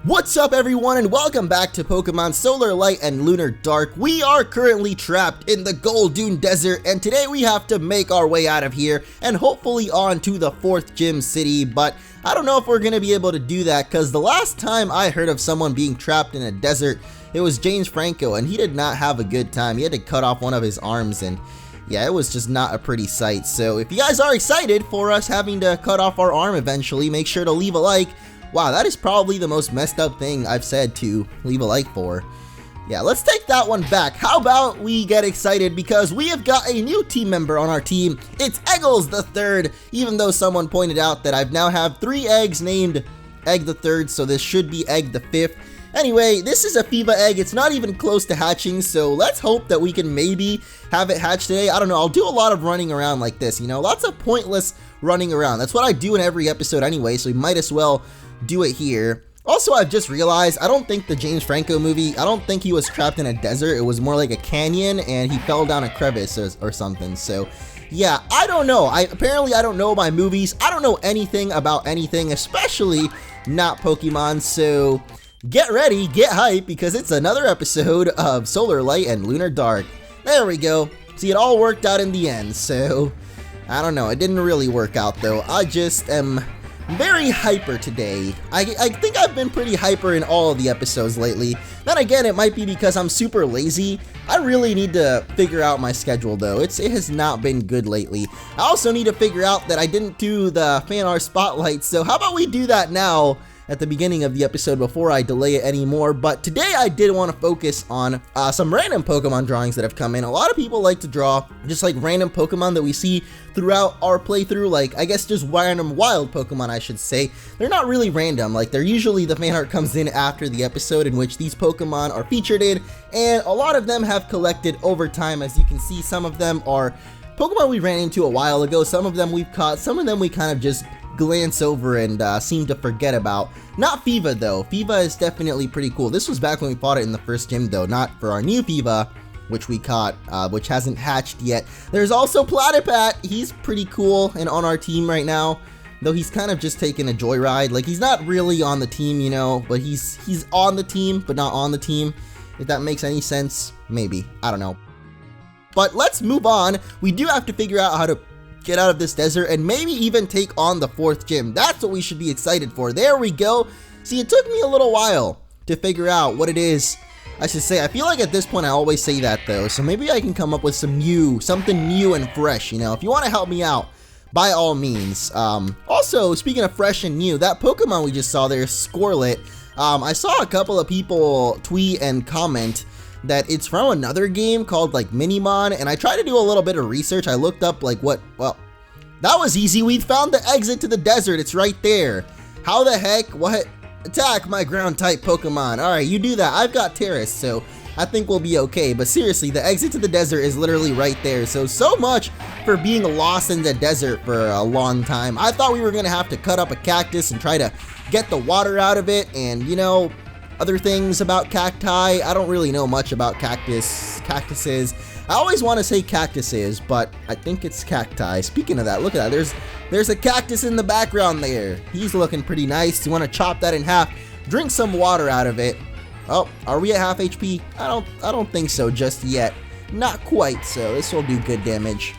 What's up everyone and welcome back to Pokemon Solar Light and Lunar Dark. We are currently trapped in the Goldon Desert and today we have to make our way out of here and hopefully on to the 4th gym city, but I don't know if we're going to be able to do that because the last time I heard of someone being trapped in a desert, it was James Franco and he did not have a good time. He had to cut off one of his arms and yeah, it was just not a pretty sight. So if you guys are excited for us having to cut off our arm eventually, make sure to leave a like. Wow, that is probably the most messed up thing I've said to leave a like for. Yeah, let's take that one back. How about we get excited because we have got a new team member on our team. It's Eggles the Third, even though someone pointed out that I've now have 3 eggs named Egg the Third, so this should be Egg the Fifth. Anyway, this is a Fiva egg. It's not even close to hatching, so let's hope that we can maybe have it hatch today. I don't know, I'll do a lot of running around like this, you know, lots of pointless running around. That's what I do in every episode anyway, so we might as well do it here. Also, I've just realized, I don't think the James Franco movie, I don't think he was trapped in a desert. It was more like a canyon and he fell down a crevice or something. So yeah, I don't know. Apparently I don't know my movies. I don't know anything about anything, especially not Pokemon. So get ready, get hyped, because it's another episode of Solar Light and Lunar Dark. There we go. See, it all worked out in the end. So I don't know. It didn't really work out though. I just am very hyper today. I think I've been pretty hyper in all of the episodes lately. Then again, it might be because I'm super lazy. I really need to figure out my schedule though. It has not been good lately. I also need to figure out that I didn't do the fan art spotlight, so how about we do that now at the beginning of the episode before I delay it anymore. But today I did want to focus on some random Pokemon drawings that have come in. A lot of people like to draw just like random Pokemon that we see throughout our playthrough, like I guess just random wild Pokemon I should say. They're not really random, like they're usually the fan art comes in after the episode in which these Pokemon are featured in, and a lot of them have collected over time. As you can see, some of them are Pokemon we ran into a while ago, some of them we've caught, some of them we kind of just glance over and seem to forget about. Not Fiva though. Fiva is definitely pretty cool. This was back when we fought it in the first gym though, not for our new Fiva, which we caught, which hasn't hatched yet. There's also Platypat. He's pretty cool and on our team right now, though he's kind of just taking a joyride. Like he's not really on the team, you know, but he's on the team, but not on the team. If that makes any sense, maybe. I don't know. But let's move on. We do have to figure out how to get out of this desert and maybe even take on the 4th gym. That's what we should be excited for. There we go. See, it took me a little while to figure out what it is I should say. I feel like at this point I always say that though, so maybe I can come up with something new and fresh, you know. If you want to help me out, by all means. Also, speaking of fresh and new, that Pokemon we just saw there, Scorlet, I saw a couple of people tweet and comment that it's from another game called like Minimon, and I tried to do a little bit of research. I looked up like well, that was easy. We found the exit to the desert. It's right there. How the heck? What? Attack my ground type Pokemon. Alright, you do that. I've got Terrace, so I think we'll be okay. But seriously, the exit to the desert is literally right there. So much for being lost in the desert for a long time. I thought we were gonna have to cut up a cactus and try to get the water out of it, and you know, other things about cacti. I don't really know much about cactuses. I always want to say cactuses, but I think it's cacti. Speaking of that, look at that. There's a cactus in the background there. He's looking pretty nice. You want to chop that in half, drink some water out of it. Oh, are we at half HP? I don't think so just yet. Not quite, so this will do good damage.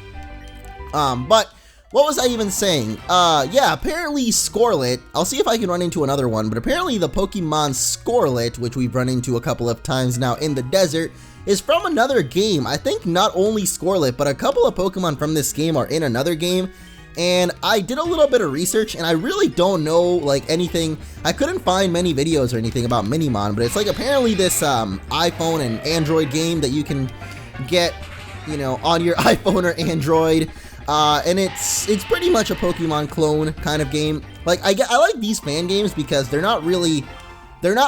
But what was I even saying? Yeah, apparently Scorlet, I'll see if I can run into another one, but apparently the Pokemon Scorlet, which we've run into a couple of times now in the desert, is from another game. I think not only Scorlet, but a couple of Pokemon from this game are in another game. And I did a little bit of research and I really don't know like anything. I couldn't find many videos or anything about Minimon, but it's like apparently this iPhone and Android game that you can get, you know, on your iPhone or Android. And it's pretty much a Pokemon clone kind of game. Like I like these fan games because they're not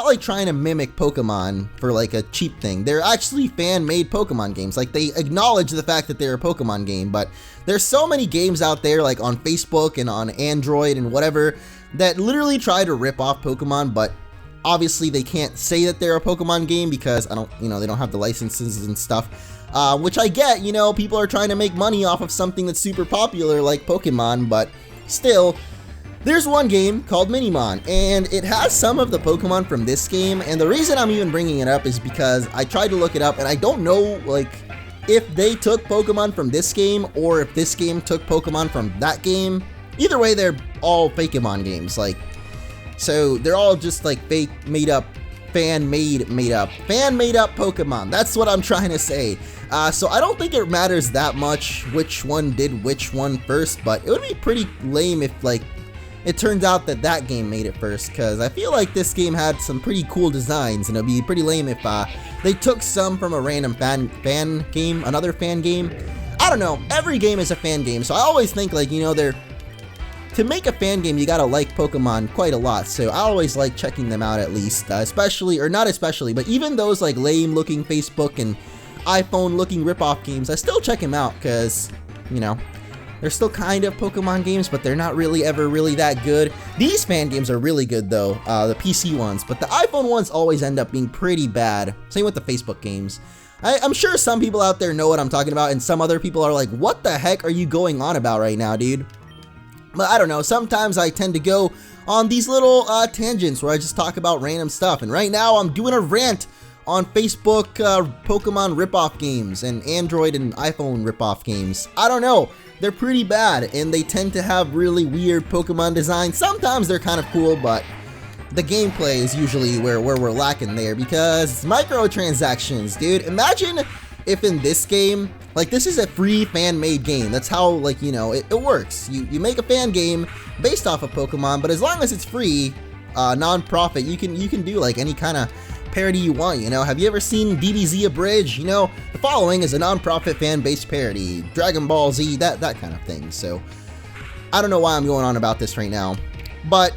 like trying to mimic Pokemon for like a cheap thing. They're actually fan-made Pokemon games. Like they acknowledge the fact that they're a Pokemon game, but there's so many games out there like on Facebook and on Android and whatever that literally try to rip off Pokemon, but obviously they can't say that they're a Pokemon game because they don't have the licenses and stuff. Which I get, you know, people are trying to make money off of something that's super popular like Pokemon, but still, There's one game called Minimon, and it has some of the Pokemon from this game, and the reason I'm even bringing it up is because I tried to look it up, and I don't know, like, if they took Pokemon from this game, or if this game took Pokemon from that game. Either way, they're all Fakemon games, like, so they're all just, like, fake, made-up, fan-made up Pokemon. That's what I'm trying to say. So I don't think it matters that much which one did which one first, but it would be pretty lame if, like, it turns out that that game made it first, because I feel like this game had some pretty cool designs, and it'd be pretty lame if they took some from a random fan game, another fan game. I don't know, every game is a fan game, so I always think, like, you know, to make a fan game, you gotta like Pokemon quite a lot, so I always like checking them out at least, especially, or not especially, but even those, like, lame-looking Facebook and iPhone-looking rip-off games, I still check them out, because, you know, they're still kind of Pokemon games, but they're not really ever really that good. These fan games are really good though, the PC ones, but the iPhone ones always end up being pretty bad. Same with the Facebook games. I'm sure some people out there know what I'm talking about, and some other people are like, what the heck are you going on about right now, dude? But I don't know, sometimes I tend to go on these little tangents where I just talk about random stuff, and right now I'm doing a rant on Facebook Pokemon ripoff games and Android and iPhone ripoff games. I don't know. They're pretty bad, and they tend to have really weird Pokemon designs. Sometimes they're kind of cool, but the gameplay is usually where we're lacking there, because it's microtransactions, dude. Imagine if in this game, like, this is a free fan-made game. That's how, like, you know, it works. You make a fan game based off of Pokemon, but as long as it's free, non-profit, you can do, like, any kind of parody you want, you know. Have you ever seen DBZ Abridged? You know, the following is a non-profit fan-based parody, Dragon Ball Z, that kind of thing. So I don't know why I'm going on about this right now, but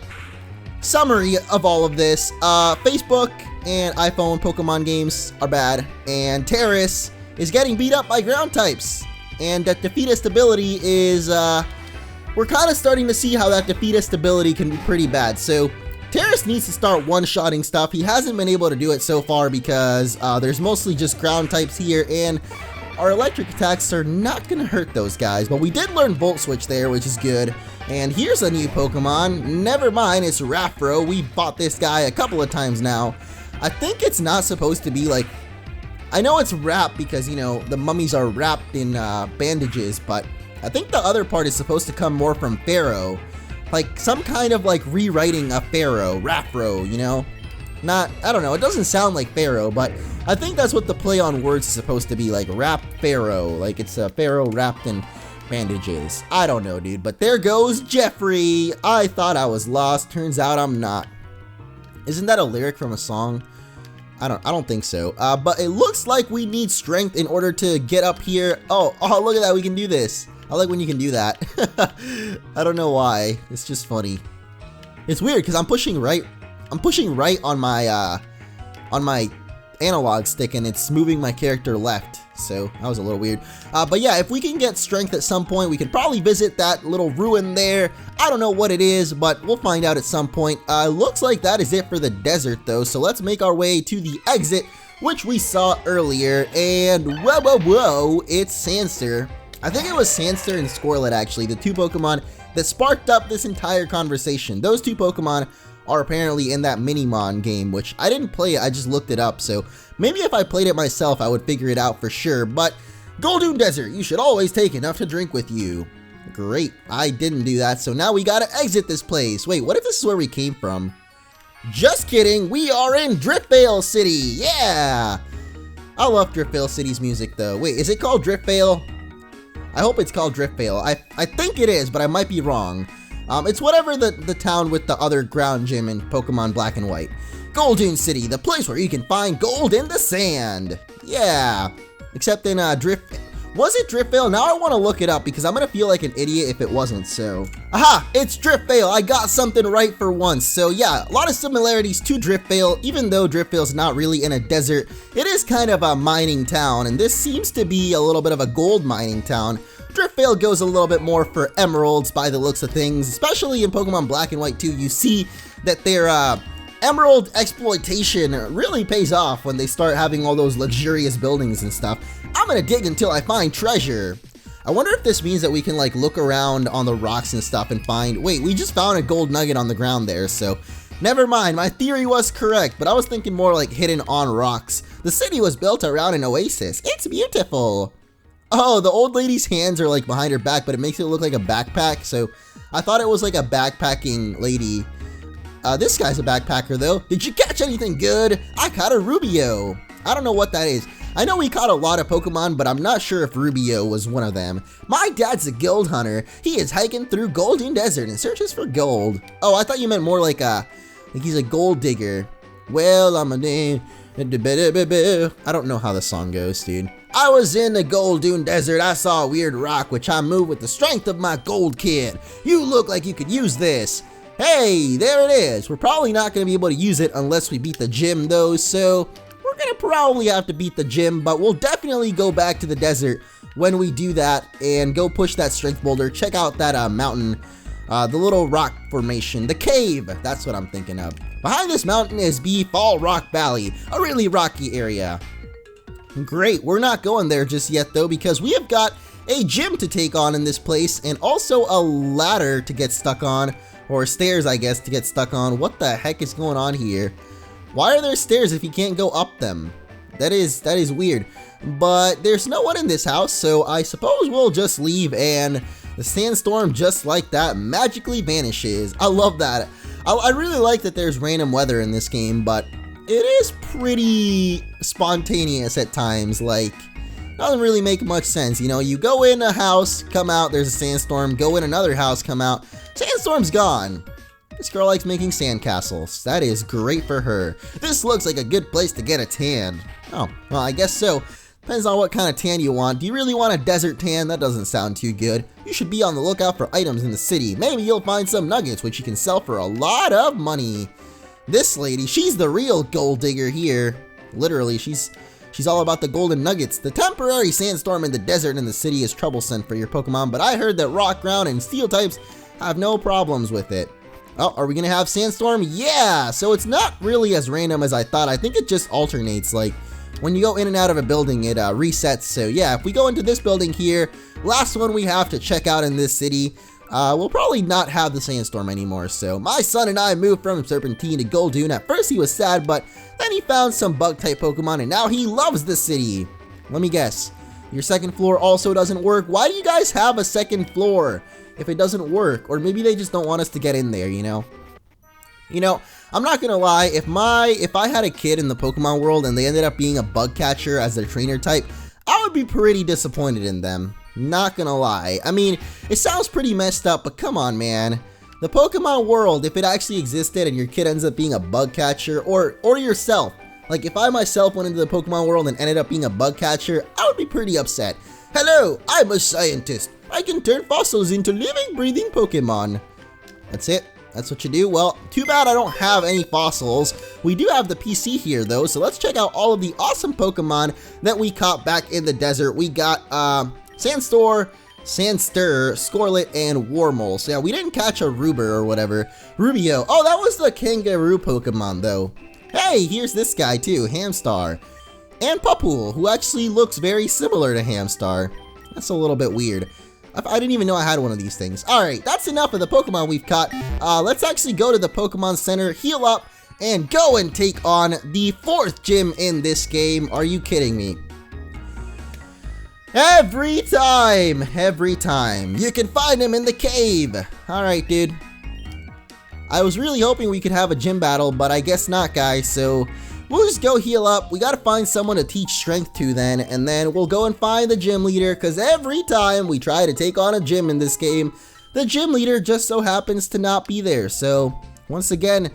summary of all of this, Facebook and iPhone Pokemon games are bad, and Terrace is getting beat up by ground types, and that defeatist ability is we're kind of starting to see how that defeatist ability can be pretty bad. So Terrace needs to start one-shotting stuff. He hasn't been able to do it so far because there's mostly just ground types here, and our electric attacks are not going to hurt those guys. But we did learn Volt Switch there, which is good. And here's a new Pokemon. Never mind, it's Raffro. We fought this guy a couple of times now. I think it's not supposed to be like... I know it's wrapped because, you know, the mummies are wrapped in bandages, but I think the other part is supposed to come more from Pharaoh. Like, some kind of, like, rewriting a Pharaoh, Raffro, you know? Not, I don't know, it doesn't sound like Pharaoh, but I think that's what the play on words is supposed to be, like, wrapped Pharaoh. Like, it's a Pharaoh wrapped in bandages. I don't know, dude, but there goes Jeffrey. I thought I was lost, turns out I'm not. Isn't that a lyric from a song? I don't think so. But it looks like we need strength in order to get up here. Oh, look at that, we can do this. I like when you can do that. I don't know why. It's just funny. It's weird because I'm pushing right on my analog stick, and it's moving my character left. So that was a little weird. But yeah, if we can get strength at some point, we can probably visit that little ruin there. I don't know what it is, but we'll find out at some point. Looks like that is it for the desert though. So let's make our way to the exit, which we saw earlier. And whoa, it's Sandster. I think it was Sandster and Squirrel actually, the two Pokemon that sparked up this entire conversation. Those two Pokemon are apparently in that Minimon game, which I didn't play it, I just looked it up, so maybe if I played it myself I would figure it out for sure. But Goldon Desert, you should always take enough to drink with you. Great, I didn't do that, so now we gotta exit this place. Wait, what if this is where we came from? Just kidding, we are in Driftveil City, yeah! I love Driftveil City's music though. Wait, is it called Driftveil? I hope it's called Driftveil. I think it is, but I might be wrong. It's whatever the town with the other ground gym in Pokemon Black and White. Goldon City, the place where you can find gold in the sand. Yeah, except in was it Driftveil? Now I want to look it up because I'm going to feel like an idiot if it wasn't, so. Aha, it's Driftveil. I got something right for once. So yeah, a lot of similarities to Driftveil. Even though Driftveil's not really in a desert, it is kind of a mining town, and this seems to be a little bit of a gold mining town. Driftveil goes a little bit more for emeralds by the looks of things, especially in Pokemon Black and White 2. You see that their emerald exploitation really pays off when they start having all those luxurious buildings and stuff. I'm gonna dig until I find treasure. I wonder if this means that we can like look around on the rocks and stuff and find, wait, we just found a gold nugget on the ground there, so never mind, my theory was correct, but I was thinking more like hidden on rocks. The city was built around an oasis. It's beautiful. Oh, the old lady's hands are like behind her back, but it makes it look like a backpack, so I thought it was like a backpacking lady. This guy's a backpacker though. Did you catch anything good? I caught a Rubio. I don't know what that is. I know we caught a lot of Pokemon, but I'm not sure if Rubio was one of them. My dad's a gold hunter. He is hiking through Golden Desert and searches for gold. Oh, I thought you meant more like he's a gold digger. Well, I'm a name. I don't know how the song goes, dude. I was in the Golden Desert. I saw a weird rock, which I moved with the strength of my gold kid. You look like you could use this. Hey, there it is. We're probably not going to be able to use it unless we beat the gym, though, so we're going to probably have to beat the gym, but we'll definitely go back to the desert when we do that and go push that strength boulder. Check out that mountain, the little rock formation, the cave. That's what I'm thinking of. Behind this mountain is Fall Rock Valley, a really rocky area. Great, we're not going there just yet, though, because we have got a gym to take on in this place and also a ladder to get stuck on. Or stairs, I guess, to get stuck on. What the heck is going on here? Why are there stairs if you can't go up them? That is weird. But there's no one in this house, so I suppose we'll just leave and the sandstorm just like that magically vanishes. I love that. I really like that there's random weather in this game, but it is pretty spontaneous at times. Like, doesn't really make much sense. You know, you go in a house, come out, there's a sandstorm, go in another house, come out, sandstorm's gone. This girl likes making sandcastles. That is great for her. This looks like a good place to get a tan. Oh, well, I guess so. Depends on what kind of tan you want. Do you really want a desert tan? That doesn't sound too good. You should be on the lookout for items in the city. Maybe you'll find some nuggets, which you can sell for a lot of money. This lady, she's the real gold digger here. Literally, she's all about the golden nuggets. The temporary sandstorm in the desert and the city is troublesome for your Pokemon, but I heard that rock, ground, and steel types have no problems with it. Oh, are we gonna have sandstorm? Yeah, so it's not really as random as I thought. I think it just alternates. Like, when you go in and out of a building, it resets. So yeah, if we go into this building here, last one we have to check out in this city, we'll probably not have the sandstorm anymore. So my son and I moved from Serpentine to Goldoon. At first he was sad, but then he found some bug type Pokemon and now he loves the city. Let me guess, your second floor also doesn't work? Why do you guys have a second floor if it doesn't work? Or maybe they just don't want us to get in there, you know? I'm not gonna lie, if I had a kid in the Pokemon world and they ended up being a bug catcher as their trainer type, I would be pretty disappointed in them. Not gonna lie. I mean, it sounds pretty messed up, but come on, man. The Pokemon world, if it actually existed and your kid ends up being a bug catcher, or yourself, like if I myself went into the Pokemon world and ended up being a bug catcher, I would be pretty upset. Hello, I'm a scientist. I can turn fossils into living, breathing Pokemon. That's it. That's what you do. Well, too bad I don't have any fossils. We do have the PC here, though, so let's check out all of the awesome Pokemon that we caught back in the desert. We got Sandstore, Sandster, Scorlet, and Warmole. So yeah, we didn't catch a Ruber or whatever. Rubio. Oh, that was the kangaroo Pokemon, though. Hey, here's this guy, too, Hamstar. And Puppool, who actually looks very similar to Hamstar. That's a little bit weird. I didn't even know I had one of these things. Alright, that's enough of the Pokemon we've caught. Let's actually go to the Pokemon Center, heal up, and go and take on the 4th gym in this game. Are you kidding me? Every time. You can find him in the cave. Alright, dude. I was really hoping we could have a gym battle, but I guess not, guys, so we'll just go heal up. We gotta find someone to teach strength to then, and then we'll go and find the gym leader, because every time we try to take on a gym in this game, the gym leader just so happens to not be there. So, once again,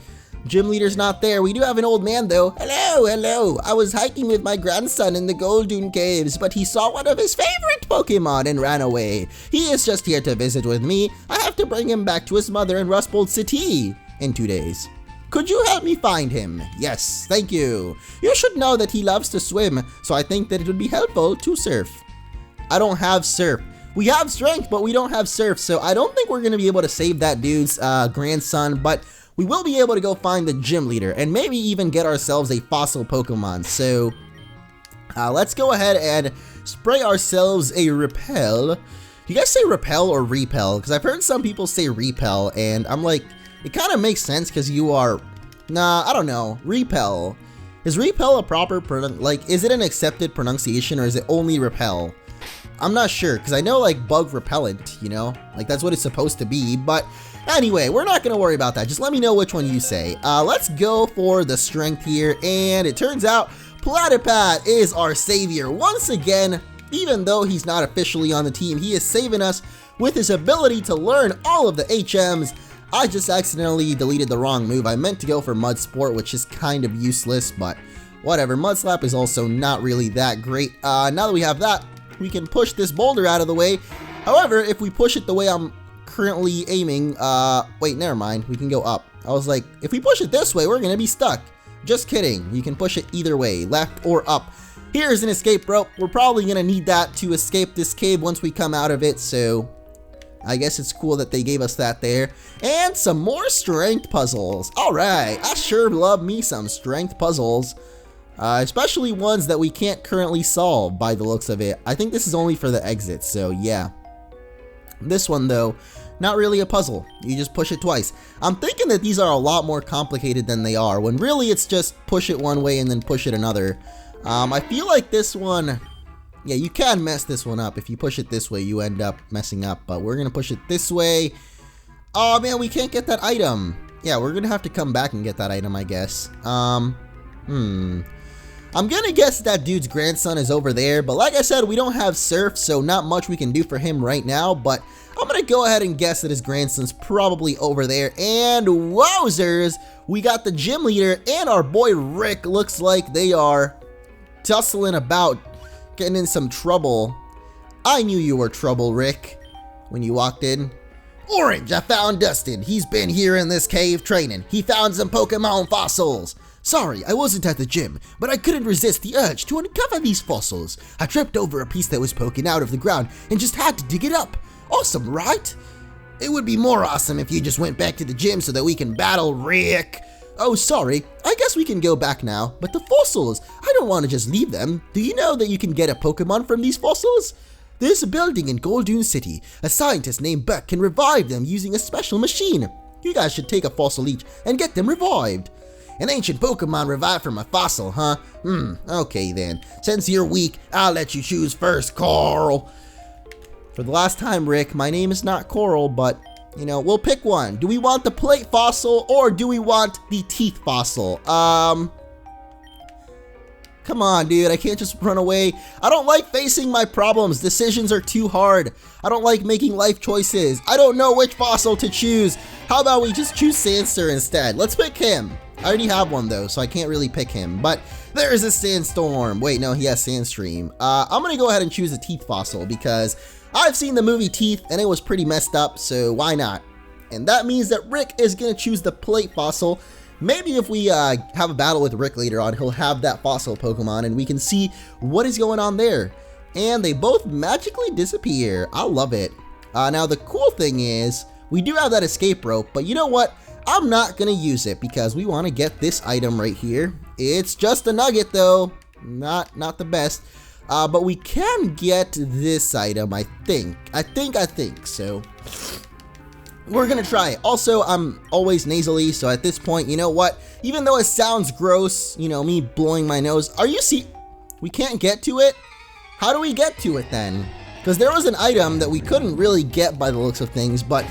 gym leader's not there. We do have an old man, though. Hello. I was hiking with my grandson in the Goldoon Caves, but he saw one of his favorite Pokemon and ran away. He is just here to visit with me. I have to bring him back to his mother in Rustbolt City in 2 days. Could you help me find him? Yes, thank you. You should know that he loves to swim, so I think that it would be helpful to surf. I don't have surf. We have strength, but we don't have surf, so I don't think we're going to be able to save that dude's grandson, but we will be able to go find the gym leader and maybe even get ourselves a fossil Pokemon. So Let's go ahead and spray ourselves a repel. Do you guys say repel or repel? Because I've heard some people say repel, and I'm like, it kind of makes sense because you are... Nah, I don't know. Repel. Is repel a proper... Like, is it an accepted pronunciation, or is it only repel? I'm not sure, because I know, like, bug repellent, you know? Like, that's what it's supposed to be, but... Anyway, we're not going to worry about that. Just let me know which one you say. Let's go for the strength here, and it turns out Platypat is our savior. Once again, even though he's not officially on the team, he is saving us with his ability to learn all of the HMs. I just accidentally deleted the wrong move. I meant to go for Mud Sport, which is kind of useless, but whatever. Mud Slap is also not really that great. Now that we have that, we can push this boulder out of the way. However, if we push it the way I'm currently aiming, wait, never mind. We can go up. I was like, if we push it this way, we're gonna be stuck. Just kidding. You can push it either way, left or up. Here's an escape rope. We're probably gonna need that to escape this cave once we come out of it, so I guess it's cool that they gave us that there. And some more strength puzzles. Alright, I sure love me some strength puzzles. Especially ones that we can't currently solve by the looks of it. I think this is only for the exit, so yeah. This one though, not really a puzzle. You just push it twice. I'm thinking that these are a lot more complicated than they are, when really it's just push it one way and then push it another. I feel like this one, yeah, you can mess this one up. If you push it this way, you end up messing up, but we're gonna push it this way. Oh man, we can't get that item. Yeah, we're gonna have to come back and get that item, I guess. I'm gonna guess that dude's grandson is over there, but like I said, we don't have Surf, so not much we can do for him right now, but I'm gonna go ahead and guess that his grandson's probably over there. And wowzers, we got the gym leader and our boy Rick. Looks like they are tussling about, getting in some trouble. I knew you were trouble, Rick, when you walked in. Orange, I found Dustin. He's been here in this cave training. He found some Pokemon fossils. Sorry, I wasn't at the gym, but I couldn't resist the urge to uncover these fossils. I tripped over a piece that was poking out of the ground and just had to dig it up. Awesome, right? It would be more awesome if you just went back to the gym so that we can battle Rick. Oh, sorry. I guess we can go back now, but the fossils, I don't want to just leave them. Do you know that you can get a Pokemon from these fossils? There's a building in Goldon City. A scientist named Buck can revive them using a special machine. You guys should take a fossil each and get them revived. An ancient Pokemon revived from a fossil, huh? Okay then. Since you're weak, I'll let you choose first, Coral. For the last time, Rick, my name is not Coral, but, you know, we'll pick one. Do we want the plate fossil or do we want the teeth fossil? Come on, dude, I can't just run away. I don't like facing my problems. Decisions are too hard. I don't like making life choices. I don't know which fossil to choose. How about we just choose Sandster instead? Let's pick him. I already have one though, so I can't really pick him, but there's a Sandstorm. Wait, no, he has Sandstream. I'm gonna go ahead and choose a Teeth fossil because I've seen the movie Teeth and it was pretty messed up, so why not? And that means that Rick is gonna choose the plate fossil. Maybe if we have a battle with Rick later on, he'll have that fossil Pokemon and we can see what is going on there. And they both magically disappear. I love it. Now the cool thing is, we do have that escape rope, but you know what? I'm not gonna use it because we want to get this item right here. It's just a nugget though, not the best. But we can get this item, I think. So we're gonna try it. Also, I'm always nasally, so at this point, you know what? Even though it sounds gross, you know, me blowing my nose. We can't get to it? How do we get to it then? Because there was an item that we couldn't really get by the looks of things, but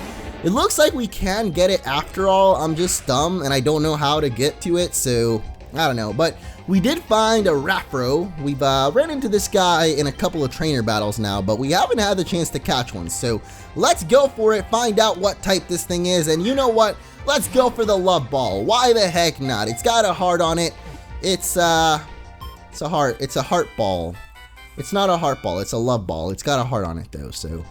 it looks like we can get it after all. I'm just dumb and I don't know how to get to it, so I don't know. But we did find a Raffro. We've ran into this guy in a couple of trainer battles now, but we haven't had the chance to catch one. So let's go for it, find out what type this thing is, and you know what? Let's go for the Love Ball. Why the heck not? It's got a heart on it. It's a heart. It's a heart ball. It's not a heart ball, it's a love ball. It's got a heart on it though, so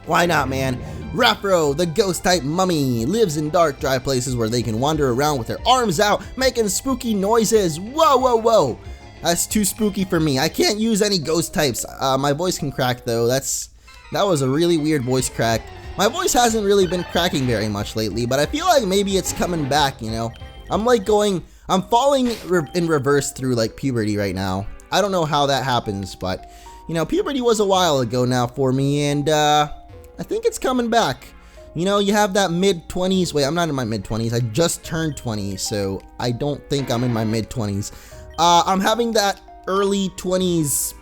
why not, man? Raffro, the ghost-type mummy, lives in dark, dry places where they can wander around with their arms out, making spooky noises. Whoa, whoa, whoa. That's too spooky for me. I can't use any ghost types. My voice can crack, though. That was a really weird voice crack. My voice hasn't really been cracking very much lately, but I feel like maybe it's coming back, you know? I'm falling in reverse through, like, puberty right now. I don't know how that happens, but, you know, puberty was a while ago now for me, and I think it's coming back. You know, you have that mid-20s. Wait, I'm not in my mid-20s. I just turned 20, so I don't think I'm in my mid-20s. I'm having that early 20s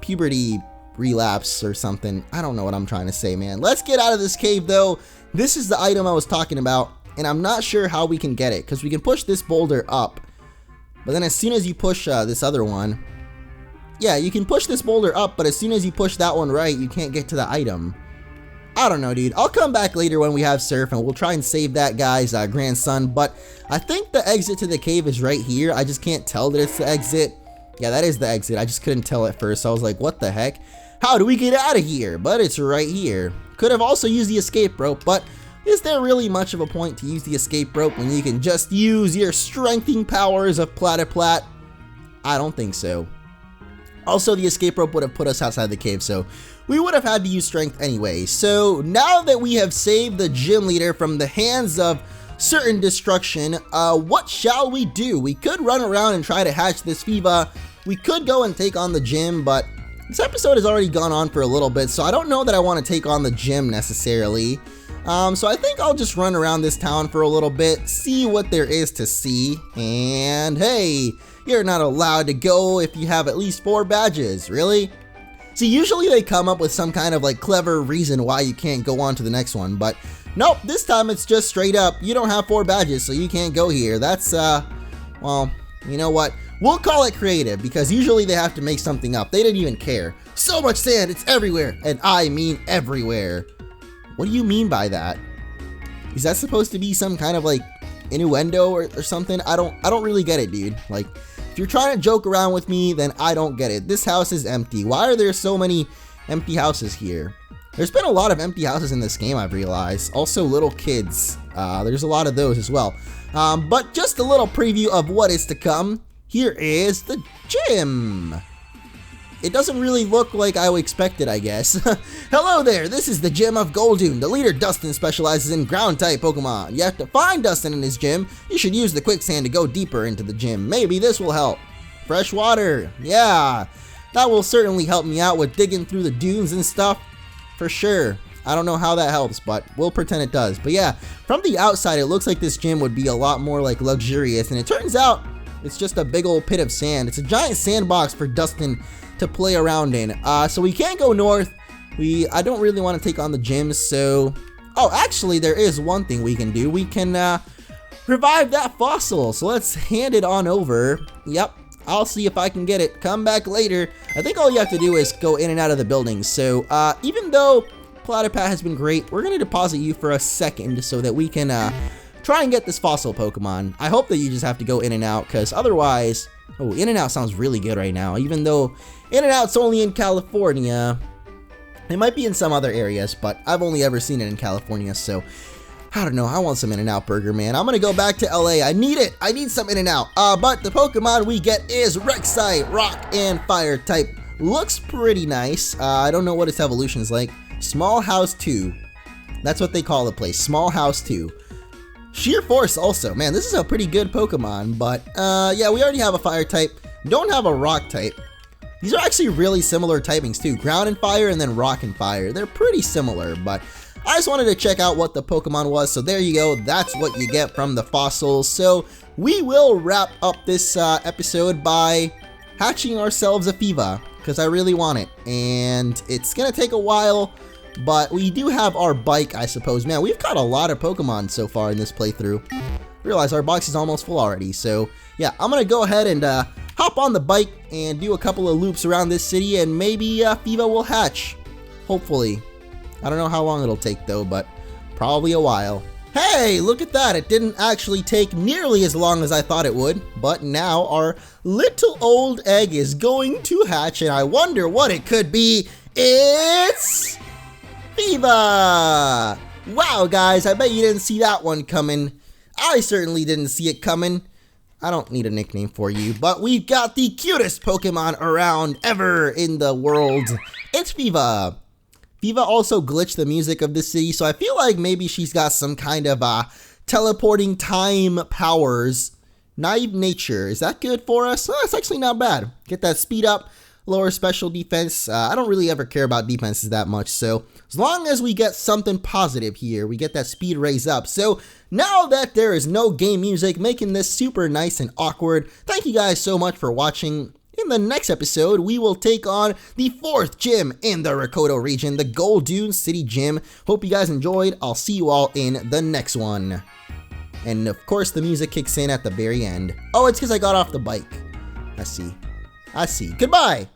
puberty relapse or something. I don't know what I'm trying to say, man. Let's get out of this cave, though. This is the item I was talking about, and I'm not sure how we can get it, because we can push this boulder up. But then as soon as you push this other one, yeah, you can push this boulder up, but as soon as you push that one right, you can't get to the item. I don't know, dude. I'll come back later when we have surf, and we'll try and save that guy's grandson, but I think the exit to the cave is right here. I just can't tell that it's the exit. Yeah, that is the exit. I just couldn't tell at first. So I was like, what the heck? How do we get out of here? But it's right here. Could have also used the escape rope, but is there really much of a point to use the escape rope when you can just use your strengthening powers of Platyplat? I don't think so. Also, the escape rope would have put us outside the cave, so we would have had to use strength anyway. So now that we have saved the gym leader from the hands of certain destruction, what shall we do? We could run around and try to hatch this Fiva. We could go and take on the gym, but this episode has already gone on for a little bit, so I don't know that I want to take on the gym necessarily. So I think I'll just run around this town for a little bit, see what there is to see, and hey, you're not allowed to go if you have at least 4 badges, really? See, usually they come up with some kind of like clever reason why you can't go on to the next one, but nope, this time it's just straight up, you don't have 4 badges, so you can't go here. That's, well, you know what? We'll call it creative, because usually they have to make something up. They didn't even care. So much sand, it's everywhere, and I mean everywhere. What do you mean by that? Is that supposed to be some kind of like innuendo or something? I don't really get it, dude. Like, if you're trying to joke around with me, then I don't get it. This house is empty. Why are there so many empty houses here? There's been a lot of empty houses in this game, I've realized. Also, little kids. There's a lot of those as well. But just a little preview of what is to come. Here is the gym. It doesn't really look like I expected, I guess. Hello there, this is the gym of Goldon. The leader, Dustin, specializes in ground-type Pokemon. You have to find Dustin in his gym. You should use the quicksand to go deeper into the gym. Maybe this will help. Fresh water. Yeah, that will certainly help me out with digging through the dunes and stuff. For sure. I don't know how that helps, but we'll pretend it does. But yeah, from the outside, it looks like this gym would be a lot more like luxurious. And it turns out it's just a big old pit of sand. It's a giant sandbox for Dustin to play around in. So we can't go north. I don't really want to take on the gyms, so... Oh, actually, there is one thing we can do. We can revive that fossil. So let's hand it on over. Yep, I'll see if I can get it. Come back later. I think all you have to do is go in and out of the buildings. So even though Platypat has been great, we're going to deposit you for a second so that we can try and get this fossil Pokemon. I hope that you just have to go in and out, because otherwise... Oh, in and out sounds really good right now, even though in and out's only in California. It might be in some other areas, but I've only ever seen it in California, so I don't know. I want some In-N-Out burger, man. I'm gonna go back to LA. I need it. I need some In-N-Out. But the Pokemon we get is Rek'Sai, Rock and Fire type. Looks pretty nice. I don't know what its evolution is like. Small House 2. That's what they call the place. Small House 2. Sheer Force also. Man, this is a pretty good Pokemon, but yeah, we already have a Fire type. Don't have a Rock type. These are actually really similar typings too. Ground and Fire and then Rock and Fire. They're pretty similar, but I just wanted to check out what the Pokemon was, so there you go. That's what you get from the fossils. So we will wrap up this episode by hatching ourselves a Fiva, because I really want it, and it's gonna take a while. But we do have our bike, I suppose. Man, we've caught a lot of Pokemon so far in this playthrough. Realize our box is almost full already. So, yeah, I'm going to go ahead and hop on the bike and do a couple of loops around this city. And maybe Fiva will hatch. Hopefully. I don't know how long it'll take, though, but probably a while. Hey, look at that. It didn't actually take nearly as long as I thought it would. But now our little old egg is going to hatch. And I wonder what it could be. It's... Fiva! Wow, guys, I bet you didn't see that one coming. I certainly didn't see it coming. I don't need a nickname for you, but we've got the cutest Pokemon around ever in the world. It's Fiva. Fiva also glitched the music of the city, so I feel like maybe she's got some kind of teleporting time powers, Naive nature, is that good for us? It's actually not bad. Get that speed up, lower special defense. I don't really ever care about defenses that much, so as long as we get something positive here, we get that speed raise up. So now that there is no game music making this super nice and awkward, thank you guys so much for watching. In the next episode, we will take on the 4th gym in the Rikoto region, the Goldon City Gym. Hope you guys enjoyed. I'll see you all in the next one. And of course, the music kicks in at the very end. Oh, it's because I got off the bike. I see. Goodbye!